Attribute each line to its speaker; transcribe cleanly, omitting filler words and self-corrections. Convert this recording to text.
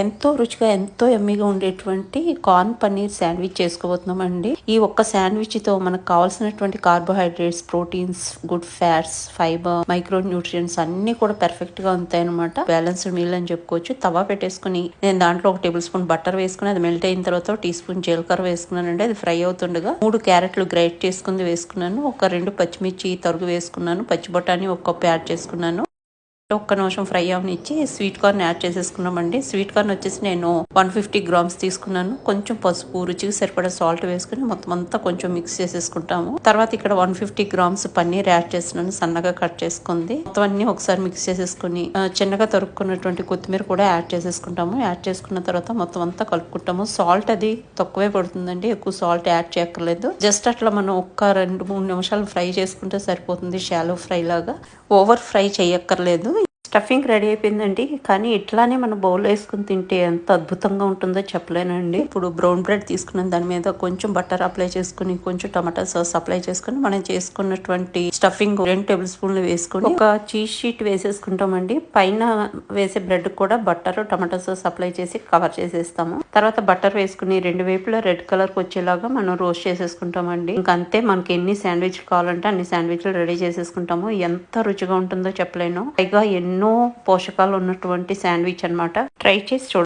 Speaker 1: ఎంతో రుచిగా ఎంతో యమ్మీగా ఉండేటువంటి కార్న్ పన్నీర్ శాండ్విచ్ చేసుకోబోతున్నామండి. ఈ ఒక్క శాండ్విచ్ తో మనకు కావాల్సినటువంటి carbohydrates, proteins, good fats, fibre, micro nutrients అన్ని కూడా పర్ఫెక్ట్ గా ఉంటాయి అనమాట. బ్యాలెన్స్డ్ మీల్ అని చెప్పుకోవచ్చు. తవా పెట్టేసుకుని నేను దాంట్లో 1 టేబుల్ స్పూన్ బటర్ వేసుకుని అది మెల్ట్ అయిన తర్వాత 1 టీ స్పూన్ జీలకర్ర వేసుకున్నానండి. అది ఫ్రై అవుతుండగా 3 క్యారెట్లు గ్రైట్ చేసుకుని వేసుకున్నాను. ఒక 2 పచ్చిమిర్చి తరుగు వేసుకున్నాను. పచ్చి బఠానీ 1 కప్ యాడ్ చేసుకున్నాను. ఒక్క నిమిషం ఫ్రై అవనిచ్చి స్వీట్ కార్న్ యాడ్ చేసేసుకున్నామండి. స్వీట్ కార్న్ వచ్చేసి నేను 150 గ్రామ్స్ తీసుకున్నాను. కొంచెం పసుపు, రుచికి సరిపడా సాల్ట్ వేసుకుని మొత్తం అంతా కొంచెం మిక్స్ చేసేసుకుంటాము. తర్వాత ఇక్కడ 150 గ్రామ్స్ పన్నీర్ యాడ్ చేస్తున్నాను, సన్నగా కట్ చేసుకుంది. మొత్తం అన్ని ఒకసారి మిక్స్ చేసేసుకుని చిన్నగా తరుక్కున్నటువంటి కొత్తిమీర కూడా యాడ్ చేసేసుకుంటాము. యాడ్ చేసుకున్న తర్వాత మొత్తం అంతా కలుపుకుంటాము. సాల్ట్ అది తక్కువే పడుతుందండి, ఎక్కువ సాల్ట్ యాడ్ చేయక్కర్లేదు. జస్ట్ అట్లా మనం ఒక్క 2-3 నిమిషాలు ఫ్రై చేసుకుంటే సరిపోతుంది. షాలో ఫ్రై లాగా ఓవర్ ఫ్రై చేయక్కర్లేదు. స్టఫింగ్ రెడీ అయిపోయిందండి. కానీ ఇట్లానే మనం బౌల్ వేసుకుని తింటే ఎంత అద్భుతంగా ఉంటుందో చెప్పలేనండి. ఇప్పుడు బ్రౌన్ బ్రెడ్ తీసుకున్నాం, దాని మీద కొంచెం బటర్ అప్లై చేసుకుని కొంచెం టమాటా సాస్ అప్లై చేసుకుని మనం చేసుకున్నటువంటి స్టఫింగ్ 2 టేబుల్ స్పూన్లు వేసుకుని ఒక చీజ్ షీట్ వేసేసుకుంటామండి. పైన వేసే బ్రెడ్ కూడా బటర్ టమాటా సాస్ అప్లై చేసి కవర్ చేసేస్తాము. తర్వాత బటర్ వేసుకుని 2 వైపులా రెడ్ కలర్ వచ్చేలాగా మనం రోస్ట్ చేసేసుకుంటామండి. ఇంకంతే, మనకి ఎన్ని శాండ్విచ్లు కావాలంటే అన్ని శాండ్విచ్లు రెడీ చేసేసుకుంటాము. ఎంత రుచిగా ఉంటుందో చెప్పలేను. పైగా ఎన్నో పోషకాలు ఉన్నటువంటి శాండ్విచ్ అన్నమాట. ట్రై చేసి చూడండి.